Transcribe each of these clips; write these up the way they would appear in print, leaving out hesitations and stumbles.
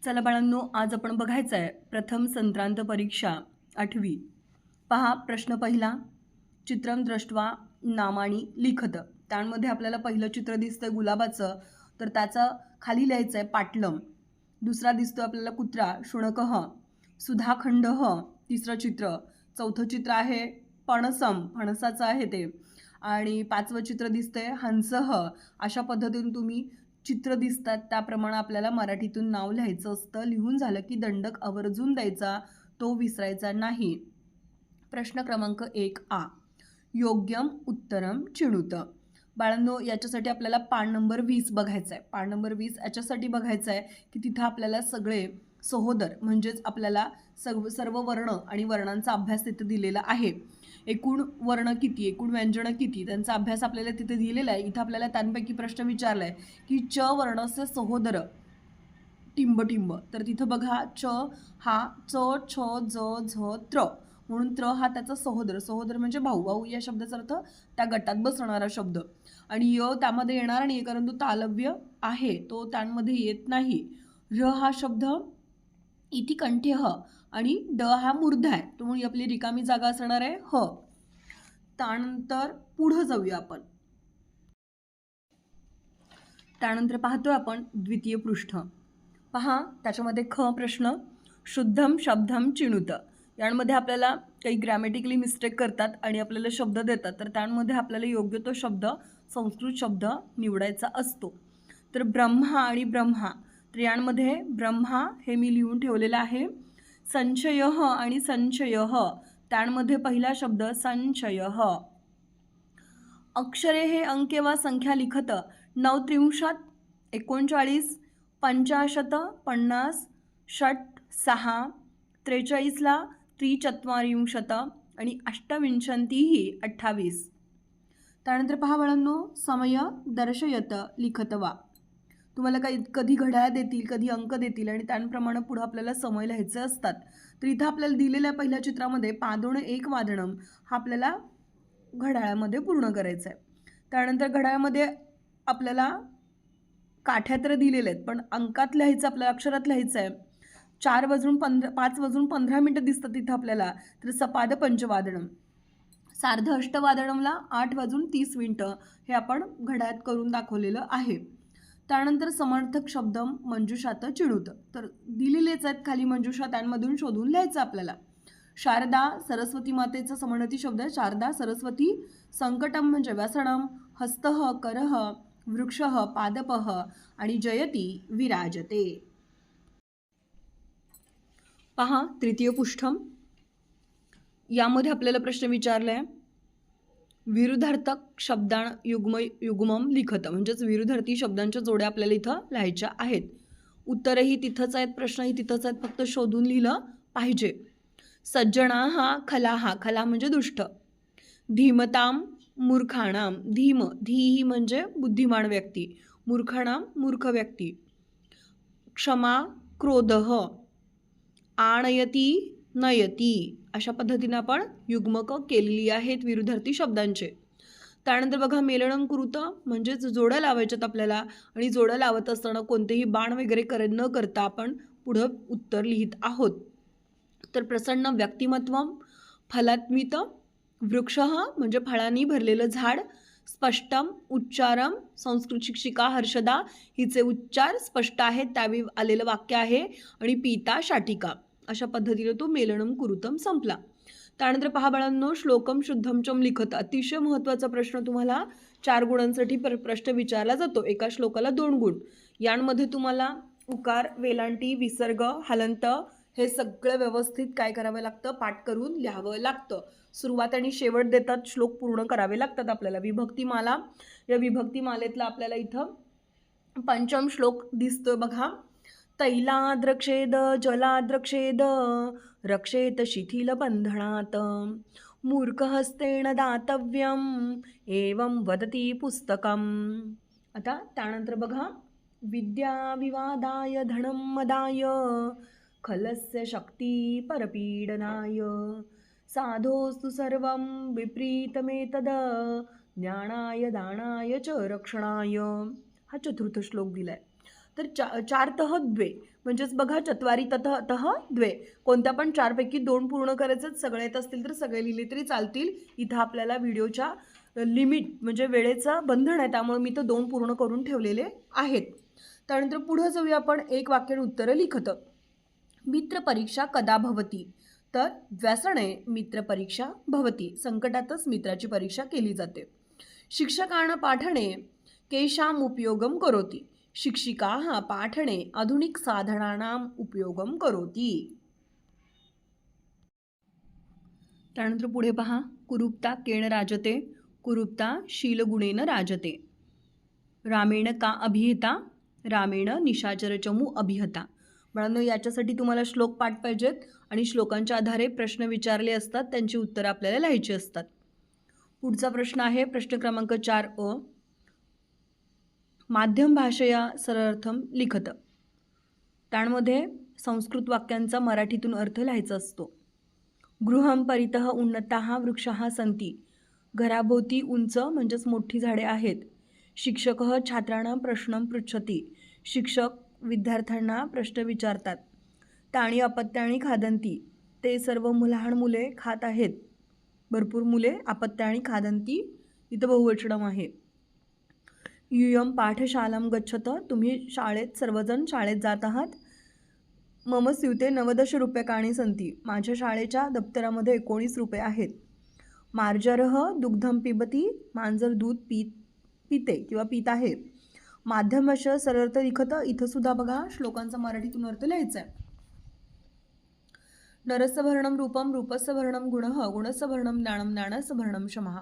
चला बाळांनो, आज आपण बघायचं आहे प्रथम संक्रांत परीक्षा 8वी. पहा प्रश्न पहिला. चित्रं दृष्ट्वा नामानी लिखत. त्यामध्ये आपल्याला पहिलं चित्र दिसतंय गुलाबाचं, तर त्याचं खाली लिहायचं आहे पाटलम. दुसरा दिसतो आपल्याला कुत्रा शुनकः. सुधाखंडः तिसरं चित्र. चौथं चित्र आहे पणसम, फणसाचं आहे ते. आणि पाचवं चित्र दिसतंय हंसः. अशा पद्धतीने तुम्ही चित्र दिसतात त्याप्रमाणे आपल्याला मराठीतून नाव लिहायचं असतं. लिहून झालं की दंडक आवर्जून द्यायचा, तो विसरायचा नाही. प्रश्न क्रमांक 1 योग्यम उत्तरम चिणुत. बाळांनो, याच्यासाठी आपल्याला पान नंबर 20 बघायचा आहे. पान नंबर 20 याच्यासाठी बघायचं आहे की तिथं आपल्याला सगळे सहोदर म्हणजेच आपल्याला सर्व वर्ण आणि वर्णांचा अभ्यास तिथे दिलेला आहे. एकूण वर्ण किती, एकूण व्यंजनं किती, त्यांचा अभ्यास आपल्याला तिथे दिलेला आहे. इथं आपल्याला त्यांपैकी प्रश्न विचारला आहे की च वर्णस्य सहोदर टिंब टिंब. तर तिथं बघा च हा च छ ज झ त्र म्हणून त्र हा त्याचा सहोदर. सहोदर म्हणजे भाऊ. भाऊ या शब्दाचा अर्थ त्या गटात बसणारा शब्द. आणि य त्यामध्ये येणार नाही कारण तो तालव्य आहे, तो त्यामध्ये येत नाही. र हा शब्द इति कंठे ह आणि ड हा मूर्ध आहे, त्यामुळे आपली रिकामी जागा असणार आहे ह. त्यानंतर पुढं जाऊया आपण. त्यानंतर पाहतोय आपण द्वितीय पृष्ठ. पहा त्याच्यामध्ये ख प्रश्न. शुद्धम शब्दम चिणुत. यामध्ये आपल्याला काही ग्रॅमॅटिकली मिस्टेक करतात आणि आपल्याला शब्द देतात, तर त्यामध्ये आपल्याला योग्य तो शब्द संस्कृत शब्द निवडायचा असतो. तर ब्रह्मा आणि ब्रह्मा, तर यांमध्ये ब्रह्मा हे मी लिहून ठेवलेलं आहे. संशयः आणि संशयः, त्यामध्ये पहिला शब्द संशयः. अक्षरे हे अंके वा संख्या लिखत. 39, 39, 50, 50, 6, 43ला 43 आणि 28 28. त्यानंतर पहा बाळांनो, समय दर्शयत लिखत वा. तुम्हाला कधी घड्याळ देतील, कधी अंक देतील आणि त्याप्रमाणे पुढं आपल्याला समय लिहायचे असतात. तर इथं आपल्याला दिलेल्या पहिल्या चित्रामध्ये पादोण एक वादनम हा आपल्याला घड्याळामध्ये पूर्ण करायचं आहे. त्यानंतर घड्याळामध्ये आपल्याला काठ्या तर दिलेल्या आहेत, पण अंकात लिहायचं, आपल्याला अक्षरात लिहायचं आहे. 5 वाजून 15 मिनटं दिसतात तिथं आपल्याला. तर सपाद पंचवादनम. सार्ध अष्टवादनमला 8 वाजून 30 मिनटं हे आपण घड्याळात करून दाखवलेलं आहे. त्यानंतर समर्थक शब्द मंजुषात चिणुत. तर दिलेलेच आहेत खाली मंजुषा, त्यांमधून शोधून लिहायचं आपल्याला. शारदा सरस्वती मातेचा समवर्ती शब्द आहे शारदा सरस्वती. संकटम म्हणजे व्यसनम. हस्तः करः, वृक्षः पादपः आणि जयती विराजते. पहा तृतीय पृष्ठम. यामध्ये आपल्याला प्रश्न विचारलाय विरुद्धार्थक शब्दां युग्मम लिखत. म्हणजेच विरुद्धार्थी शब्दांच्या जोड्या आपल्याला इथं लिहायच्या आहेत. उत्तरही तिथंच आहेत, प्रश्नही तिथंच आहेत, फक्त शोधून लिहिलं पाहिजे. सज्जना हा खलाहा, खला म्हणजे दुष्ट. धीमताम मूर्खाणाम, धीम धीही म्हणजे बुद्धिमान व्यक्ती, मूर्खाणाम मूर्ख व्यक्ती. क्षमा क्रोधः, आणयती नयती. अशा पद्धतीने आपण युग्मक केलेली आहेत विरुद्धार्थी शब्दांचे. त्यानंतर बघा मेलनम कुरुत म्हणजेच जोड्या लावायच्यात आपल्याला, आणि जोड्या लावत असताना कोणतेही बाण वगैरे न करता आपण पुढं उत्तर लिहित आहोत. तर प्रसन्न व्यक्तिमत्वम, फलात्मित, वृक्षः म्हणजे फळांनी भरलेलं झाड, स्पष्टम उच्चारम, संस्कृत शिक्षिका हर्षदा हिचे उच्चार स्पष्ट आहेत त्यावेळी आलेलं वाक्य आहे, आणि पीता शाटिका. अशा पद्धतीने तो मेलनम कुरुतम संपला. त्यानंतर पहा बाळांनो, श्लोकम शुद्धमचम लिखत. अतिशय महत्त्वाचा प्रश्न तुम्हाला 4 गुणांसाठी प्रश्न विचारला जातो. एका श्लोकाला 2 गुण. यांमध्ये तुम्हाला उकार, वेलांटी, विसर्ग, हलंत हे सगळं व्यवस्थित काय करावं लागतं, पाठ करून लिहावं लागतं. सुरुवात आणि शेवट देतात, श्लोक पूर्ण करावे लागतात आपल्याला. विभक्तिमाला, या विभक्तिमालेतला आपल्याला इथं 5म श्लोक दिसतोय बघा. तैलाद्रक्षेद जलाद्रक्षेद रक्षेत शिथिल बंधनात मूर्खहस्तेन दातव्यम एवं वदती पुस्तकम. आता त्यानंतर बघा, विद्या विवादाय धनं मदाय खलस्य शक्ती परपीडनाय साधोस्तु सर्वं विपरीतमेतद ज्ञानाय दानाय च रक्षणाय. हा 4था श्लोक दिलाय. तर 4 द्वे म्हणजेच बघा चत्वारी ततः द्वे, कोणत्या पण 4पैकी 2 पूर्ण करायचं, सगळे येत असतील तर सगळे लिहिले तरी चालतील. इथं आपल्याला व्हिडिओच्या लिमिट म्हणजे वेळेचं बंधन आहे, त्यामुळे मी तर 2 पूर्ण करून ठेवलेले आहेत. त्यानंतर पुढे जाऊया आपण. एक वाक्याने उत्तरं लिखत. मित्रपरीक्षा कदा भवती, तर व्यसने मित्रपरीक्षा भवती, संकटातच मित्राची परीक्षा केली जाते. शिक्षकान पाठणे केषाम उपयोगम करोति, शिक्षिका पाठणे आधुनिक साधनानाम उपयोगम करोति. त्यानंतर पुढे पहा. कुरूपता केण राजते, कुरूपता शीलगुणेन राजते. रामेण का अभिहिता, रामेण निशाचरचमू अभिहता. बाळांनो, याच्यासाठी तुम्हाला श्लोक पाठ पाहिजेत आणि श्लोकांच्या आधारे प्रश्न विचारले असतात, त्यांची उत्तरं आपल्याला लिहायची असतात. पुढचा प्रश्न आहे प्रश्न क्रमांक 4 माध्यम भाषया सरळार्थम लिखत. त्यामध्ये संस्कृत वाक्यांचा मराठीतून अर्थ लिहायचा असतो. गृहं परितः उन्नताः वृक्षाः सन्ति, घराभोवती उंच म्हणजेच मोठी झाडे आहेत. शिक्षकः छात्राणां प्रश्नं पृच्छति, शिक्षक विद्यार्थ्यांना प्रश्न विचारतात. ताणी अपत्याणी खादन्ति, ते सर्व लहान मुले खात आहेत. भरपूर मुले अपत्याणी खादन्ति, इथं बहुवचनम आहे. यूयं पाठशालां गच्छत, तुम्ही शाळेत सर्वजण शाळेत जात आहात. मम स्यूते 90 रूप्यकाणि सन्ति, माझ्या शाळेच्या दप्तरामध्ये 19 रुपये आहेत. मार्जरः दुग्धं पिबती, मांजर दूध पिते किंवा पीत आहे. माध्यम भाषा सरळार्थ लिखत, इथं सुद्धा बघा श्लोकांचा मराठीतून अर्थ लिहायचा आहे. नरस्य भरणं रूपं, रूपस्य भरणं गुणः, गुणस्य भरणं ज्ञानं, ज्ञानस्य भरणं क्षमः.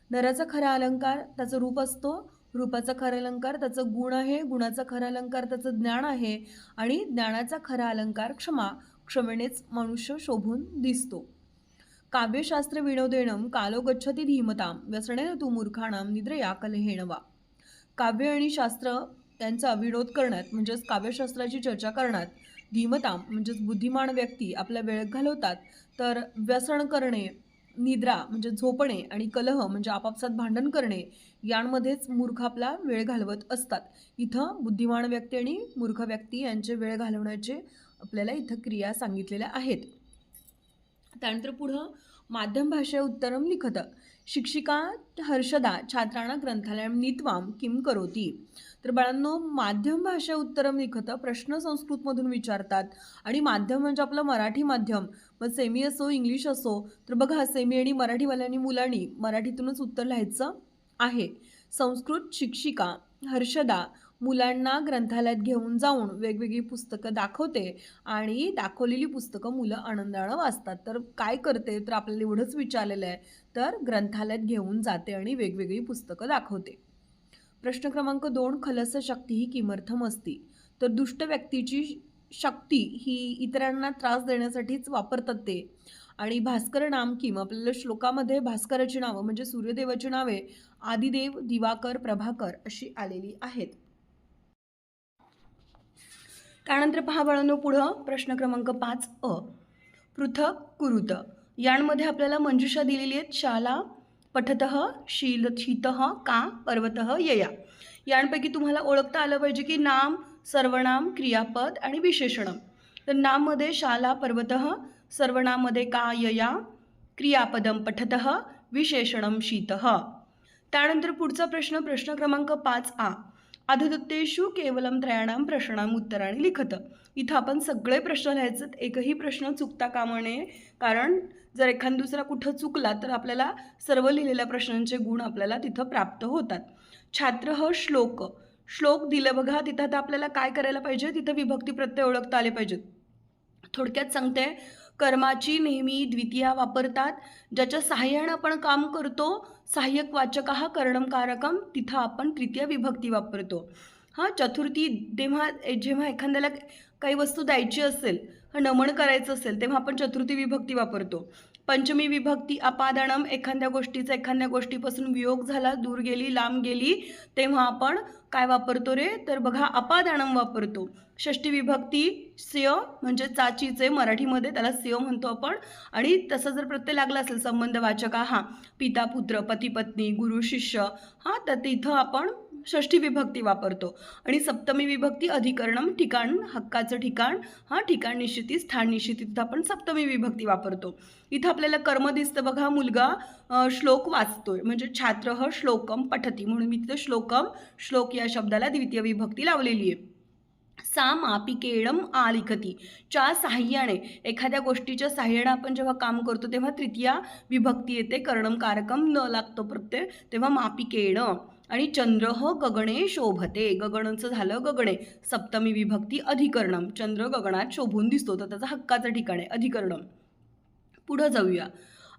नराचा खरा अलंकार त्याचं रूप असतो, रूपाचा खरा अलंकार त्याचं गुण आहे, गुणाचा खरा अलंकार त्याचं ज्ञान आहे आणि ज्ञानाचा खरा अलंकार क्षमा, क्षमेनेच मनुष्य शोभून दिसतो. काव्यशास्त्र विनोदेणं कालो गच्छति धीमतां, व्यसनेन तू मूर्खाणां निद्रया कलहेन वा. काव्य आणि शास्त्र यांचा विनोद करण्यात म्हणजेच काव्यशास्त्राची चर्चा करण्यात धीमतां म्हणजेच बुद्धिमान व्यक्ती आपला वेळ घालवतात, तर व्यसन करणे, निद्रा म्हणजे झोपणे आणि कलह म्हणजे आपापसात भांडण करणे यांमध्येच मूर्ख आपला वेळ घालवत असतात. इथं बुद्धिमान व्यक्ती आणि मूर्ख व्यक्ती यांचे वेळ घालवण्याचे आपल्याला इथं क्रिया सांगितलेल्या आहेत. त्यानंतर पुढं माध्यम भाषा उत्तरम लिखत. शिक्षिका हर्षदा छात्रांना ग्रंथालयं नीत्वां किं करोति. तर बाळांनो, माध्यम भाषा उत्तरम लिखत प्रश्न संस्कृतमधून विचारतात आणि माध्यम म्हणजे आपलं मराठी माध्यम, मग सेमी असो इंग्लिश असो, तर बघा सेमी आणि मराठीवाल्यांनी मुलांनी मराठीतूनच उत्तर लिहायचं आहे. संस्कृत शिक्षिका हर्षदा मुलांना ग्रंथालयात घेऊन जाऊन वेगवेगळी पुस्तकं दाखवते आणि दाखवलेली पुस्तकं मुलं आनंदानं वाचतात. तर काय करते, तर आपल्याला एवढंच विचारलेलं आहे, तर ग्रंथालयात घेऊन जाते आणि वेगवेगळी पुस्तकं दाखवते. प्रश्न क्रमांक 2 खलस्य शक्ती ही किमर्थम असती. तर दुष्ट व्यक्तीची शक्ती ही इतरांना त्रास देण्यासाठीच वापरतात ते. आणि भास्कर नाम किम, आपल्याला श्लोकामध्ये भास्कराची नावं म्हणजे सूर्यदेवाची नावे आदिदेव, दिवाकर, प्रभाकर अशी आलेली आहेत. त्यानंतर पहा बाळांनो, पुढं प्रश्न क्रमांक 5 पृथक कुरुत. यांमध्ये आपल्याला मंजुषा दिलेली आहेत. शाला पठतः शीतः का पर्वतः यया. यांपैकी तुम्हाला ओळखता आलं पाहिजे की नाम, सर्वनाम, क्रियापद आणि विशेषण. तर नाममध्ये शाला पर्वतः, सर्वनाममध्ये का यया, क्रियापदम पठतः, विशेषणम शीतः. त्यानंतर पुढचा प्रश्न प्रश्न क्रमांक 5 अधदत्तेषु केवलम त्रयाणां प्रश्नां उत्तराणि लिखत. इथं आपण सगळे प्रश्न लिहायचे, एकही प्रश्न चुकता कामा नये, कारण जर एखाद दुसरा कुठं चुकला तर आपल्याला सर्व लिहिलेल्या प्रश्नांचे गुण आपल्याला तिथं प्राप्त होतात. छात्र श्लोक दिलं बघा, तिथं आता आपल्याला काय करायला पाहिजे, तिथं विभक्ती प्रत्यय ओळखता आले पाहिजेत. थोडक्यात सांगते, कर्माची नेहमी द्वितीया वापरतात. ज्याच्या सहाय्यानं आपण काम करतो, सहाय्यक वाचक करणम कारकम, तिथं आपण तृतीय विभक्ती वापरतो. चतुर्थी जेव्हा एखाद्याला काही वस्तू द्यायची असेल, नमन करायचं असेल, तेव्हा आपण चतुर्थी विभक्ती वापरतो. पंचमी विभक्ती अपादानम, एखाद्या गोष्टीचा एखाद्या गोष्टीपासून वियोग झाला, दूर गेली, लांब गेली, तेव्हा आपण काय वापरतो रे, तर बघा अपादानम वापरतो. षष्टी विभक्ती स्य म्हणजे चाचीचे, मराठीमध्ये त्याला स्य म्हणतो आपण. आणि तसा जर प्रत्यय लागला असेल संबंधवाचक पिता पुत्र, पती पत्नी, गुरु शिष्य, तर तिथं आपण षष्ठी विभक्ती वापरतो. आणि सप्तमी विभक्ती अधिकरणम, ठिकाण, हक्काचं ठिकाण, ठिकाण निश्चिती, स्थान निश्चिती, तिथं आपण सप्तमी विभक्ती वापरतो. इथं आपल्याला कर्म दिसतं बघा, मुलगा श्लोक वाचतोय म्हणजे छात्र श्लोकम पठती, म्हणून मी तिथं श्लोक या शब्दाला द्वितीय विभक्ती लावलेली आहे. सा मापिकेळम आलिखती, च्या साह्याने, एखाद्या गोष्टीच्या साह्याने आपण जेव्हा काम करतो तेव्हा तृतीया विभक्ती येते, कर्णम कारकम न लागतो प्रत्यय, तेव्हा मापिकेण. आणि चंद्र गगणे शोभते, गगणचं झालं गगणे, सप्तमी विभक्ती अधिकरणम, चंद्र गगनात शोभून दिसतो तर त्याचा हक्काचं ठिकाण आहे अधिकरणम. पुढं जाऊया.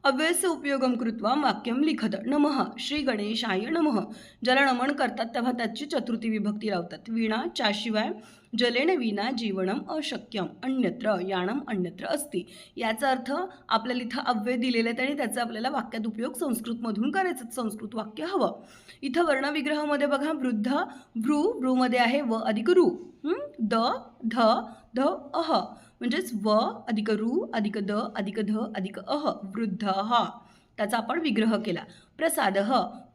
अव्ययस्य उपयोगम कृत्वा वाक्यम लिखत. नमः श्री गणेशाय नमः, ज्याला नमन करतात तेव्हा त्याची चतुर्थी विभक्ती लावतात. वीणा, च्याशिवाय जलेन विना जीवनम अशक्यम, अन्यत्र याणम अन्यत्र अस्ति. याचा अर्थ आपल्याला इथं अव्यय दिलेले आहेत आणि त्याचा आपल्याला वाक्यात उपयोग संस्कृतमधून करायचं, संस्कृत वाक्य हवं. इथं वर्णविग्रहामध्ये बघा, वृद्ध वृमध्ये आहे व अधिक रू, द ध ध अह, म्हणजेच व अधिक रू अधिक द अधिक ध अधिक अह, वृद्ध ह, त्याचा आपण विग्रह केला. प्रसाद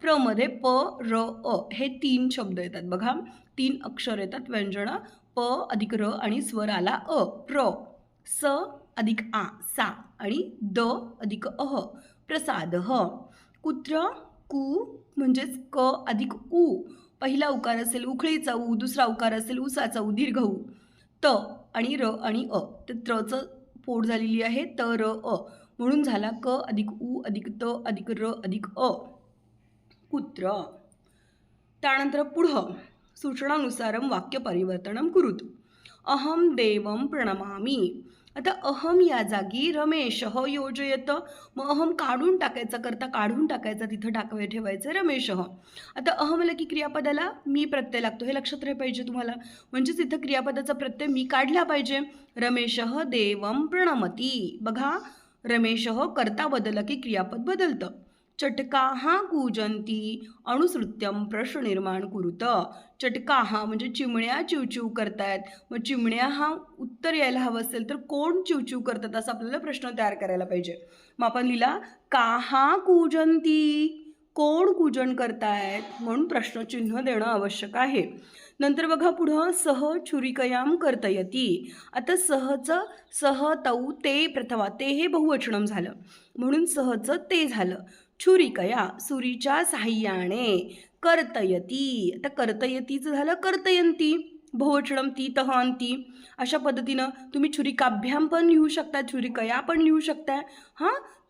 प्रमध्ये प र अ हे 3 शब्द येतात बघा, 3 अक्षर येतात व्यंजन, प अधिक र आणि स्वर आला अ, प्र, स अधिक आ सा आणि द अधिक अह, प्रसाद. कुत्र कु म्हणजेच क अधिक उ, पहिला उकार असेल उखळीचा उ, दुसरा उकार असेल उसाचा उ, दीर्घ उ. त आणि र आणि अ, तर त्रचं पोट झालेली आहे त र अ, म्हणून झाला क अधिक उ अधिक त अधिक र अधिक अ, कुत्र. त्यानंतर पुढं सूचनानुसारम वाक्य परिवर्तनम कुरुत. अहम देवम प्रणमामी. आता अहम या जागी रमेश योजयत, मग अहम काढून टाकायचा, करता काढून टाकायचा, तिथं ठेवायचं रमेश. आता अहम आलं की क्रियापदाला मी प्रत्यय लागतो, हे लक्षात राहिलं पाहिजे तुम्हाला, म्हणजेच इथं क्रियापदाचा प्रत्यय मी काढला पाहिजे. रमेश देवम प्रणमती, बघा रमेश करता बदलला की क्रियापद बदलतं. चटकाहा कूजंती अणुसृत्यम प्रश्न निर्माण कुरुत. चटकाहा म्हणजे चिमण्या चिवचिव करतायत, मग चिमण्या हा उत्तर यायला हवं असेल तर कोण चिवचिव करतात असा आपल्याला प्रश्न तयार करायला पाहिजे. मग आपण लिहिला काहा कूजंती, कोण कूजन करतायत, म्हणून प्रश्नचिन्ह देणं आवश्यक आहे. नंतर बघा पुढं सह छुरिकयाम कर्तयती. आता सहचं सह तौ ते प्रथमा, ते हे बहुवचनम झालं म्हणून सहचं ते झालं. छुरिकया सुरीच्या साह्याने, कर्तयती, आता कर्तयतीचं झालं कर्तयंती, बहुवचनम ती तह अंती. अशा पद्धतीनं तुम्ही छुरिकाभ्याम पण लिहू शकता, छुरिकया पण लिहू शकता.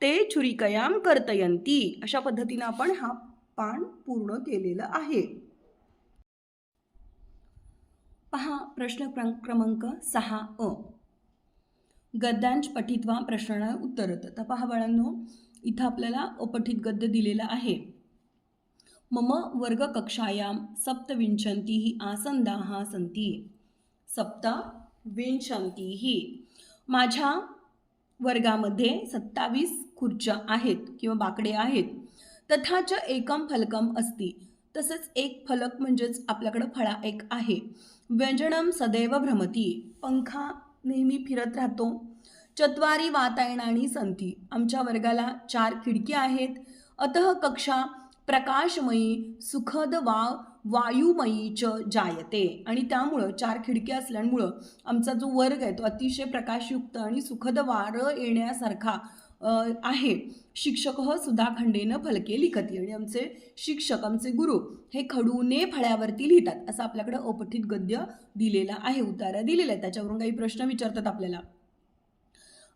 ते छुरिकयाम कर्तयंती, अशा पद्धतीनं आपण हा पान पूर्ण केलेलं आहे. पहा प्रश्न क्रमांक 6 गद्यांच पठित्वा प्रश्नांना उत्तरत. आता पहा बाळांनो, इथं आपल्याला अपठित गद्य दिलेलं आहे. मम वर्गकक्षायां सप्तविंशतिः आसन्दाः सन्ति. सप्तविंशतिः, माझ्या वर्गामध्ये 27 खुर्च्या आहेत किंवा बाकडे आहेत. तथाच एकम फलकम अस्ति, तसंच एक फलक म्हणजेच आपल्याकडं फळा एक आहे. व्यंजनम सदैव भ्रमती, पंखा नेहमी फिरत राहतो. चत्वारी वातायनानी संती, आमच्या वर्गाला 4 खिडक्या आहेत. अतः कक्षा प्रकाशमयी सुखद वायुमयी च जायते, आणि त्यामुळं 4 खिडक्या असल्यामुळं आमचा जो वर्ग आहे तो अतिशय प्रकाशयुक्त आणि सुखद वारं येण्यासारखा आहे. शिक्षक सुधाखंडेनं फलके लिखती, आणि आमचे शिक्षक आमचे गुरु हे खडूने फळ्यावरती लिहितात. असं आपल्याकडं अपठित गद्य दिलेला आहे, उतारा दिलेला आहे, त्याच्यावरून काही प्रश्न विचारतात आपल्याला.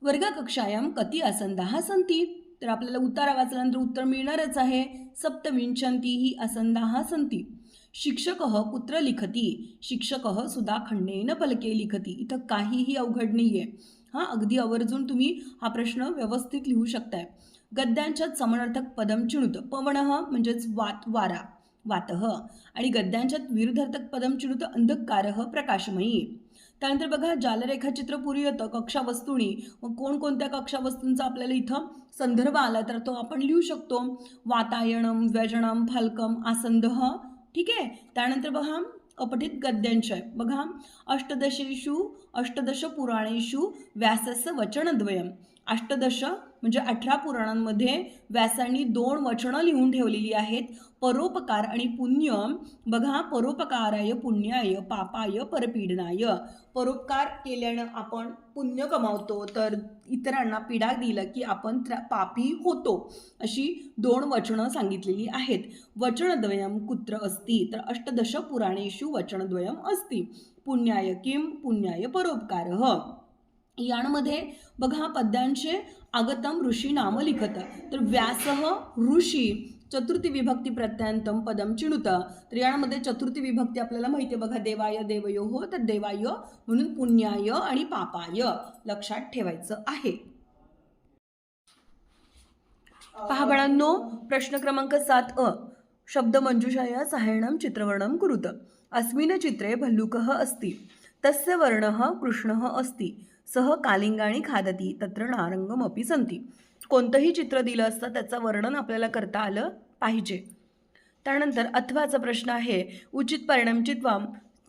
वर्गकक्षायां कति आसन्दाः सन्ति, तर आपल्याला उतारा वाचल्यानंतर उत्तर मिळणारच आहे. सप्तविंशतिः आसन्दाः सन्ति. शिक्षक कुत्र लिखती, शिक्षक सुधाखंडेन फलके लिखती. इथं काहीही अवघड नाही आहे. अगदी आवर्जून तुम्ही हा प्रश्न व्यवस्थित लिहू शकताय. गद्यांच्यात समानार्थक पदम चिणुत, पवनः म्हणजेच वारा वातः, आणि गद्यांच्यात विरुद्धार्थक पदम चिणुत अंधकारः प्रकाशमयी. त्यानंतर बघा जालरेखाचित्र पुरीयत कक्षा वस्तूंनी, मग कोणकोणत्या कक्षा वस्तूंचा आपल्याला इथं संदर्भ आला तर तो आपण लिहू शकतो. वातायनम, व्यजनम, फाल्कम, आसंदः, ठीक आहे. त्यानंतर बघा अपठित गद्यांच्या बघा, अष्टदश पुराणेषु व्यासस्य वचनद्वयम. अष्टदश म्हणजे 18 पुराणांमध्ये व्यासांनी 2 वचनं लिहून ठेवलेली आहेत, परोपकार आणि पुण्य. बघा, परोपकाराय पुण्याय पापाय परपीडनाय. परोपकार केल्यानं आपण पुण्य कमावतो, तर इतरांना पीडा दिलं की आपण पापी होतो, अशी 2 वचनं सांगितलेली आहेत. वचनद्वयं कुत्र अस्ति, तर अष्टदश पुराणेषु वचनद्वयं अस्ति, पुण्याय किं पुण्याय परोपकारः. यांमध्ये बघा, पद्यांचे आगतम ऋषी नाम लिखत, तर व्यासः ऋषी चतुर्थी विभक्ती प्रत्ययांतम पदम चिणुत. तर यामध्ये चतुर्थी विभक्ती आपल्याला माहिती आहे बघा, देवाय देवयोः, तर देवाय म्हणून पुण्याय आणि पापाय लक्षात ठेवायचं आहे. पहा बाळांनो, प्रश्न क्रमांक 7 शब्द मंजुषाया सहाय्यनं चित्रवर्णं कुरुत. अस्मिन् चित्रे भल्लुकः अस्ति, तस्य वर्णः कृष्णः अस्ति, सह कालिंगाणी खादती, तत्र नारंगमपि सन्ति. कोणतंही चित्र दिलं असतं त्याचं वर्णन आपल्याला करता आलं पाहिजे. त्यानंतर अथवाचा प्रश्न आहे, उचित परिणाम चित्वा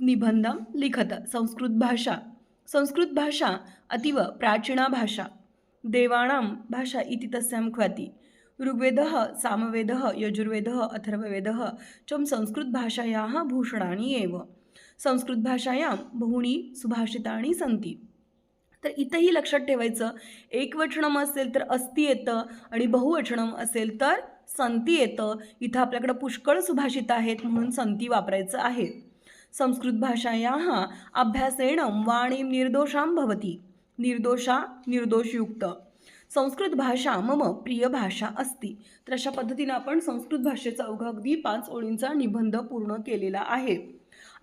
निबंधम लिखत. संस्कृत भाषा अतीव प्राचीना भाषा, देवानां भाषा इति तस्यां ख्याति. ऋग्वेदः, सामवेदः, यजुर्वेदः, अथर्ववेदः च संस्कृतभाषायाः भूषणानि एव. संस्कृतभाषायां बहूनि सुभाषितानि सन्ति. तर इथंही लक्षात ठेवायचं, एकवचनम असेल तर अस्ति येतं आणि बहुवचनम असेल तर संती येतं. इथं आपल्याकडे पुष्कळ सुभाषित आहेत म्हणून संती वापरायचं आहे. संस्कृत भाषायाः अभ्यासेन वाणी निर्दोषां भवति. निर्दोषा निर्दोषयुक्त. संस्कृत भाषा मम प्रिय भाषा अस्ति. तर अशा पद्धतीनं आपण संस्कृत भाषेचा अगदी 5 ओळींचा निबंध पूर्ण केलेला आहे.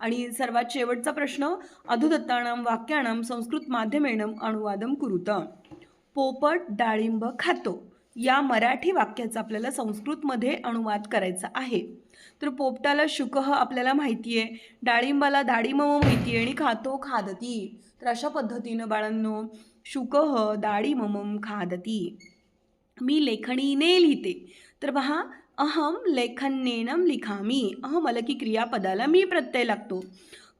आणि सर्वात शेवटचा प्रश्न, अधुदत्तानां वाक्यानां संस्कृत माध्यमेन अनुवादम कुरुत. पोपट डाळिंब खातो या मराठी वाक्याचा आपल्याला संस्कृतमध्ये अनुवाद करायचा आहे. तर पोपटाला शुकः आपल्याला माहिती आहे, डाळिंबाला दाडिमम माहिती आहे आणि खातो खादती. तर अशा पद्धतीनं बाळांनो, शुकः दाडिमम खादती. मी लेखणीने लिहिते, तर पहा, अहम लेखन्नेनं लिखामी. अहम आलं की क्रियापदाला मी प्रत्यय लागतो.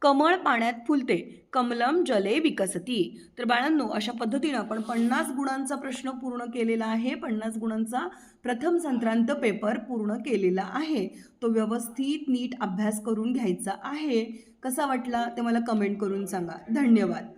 कमळ पाण्यात फुलते, कमलम जले विकसती. तर बाळांनो, अशा पद्धतीनं आपण 50 गुणांचा प्रश्न पूर्ण केलेला आहे. 50 गुणांचा प्रथम संक्रांत पेपर पूर्ण केलेला आहे. तो व्यवस्थित नीट अभ्यास करून घ्यायचा आहे. कसा वाटला ते मला कमेंट करून सांगा. धन्यवाद.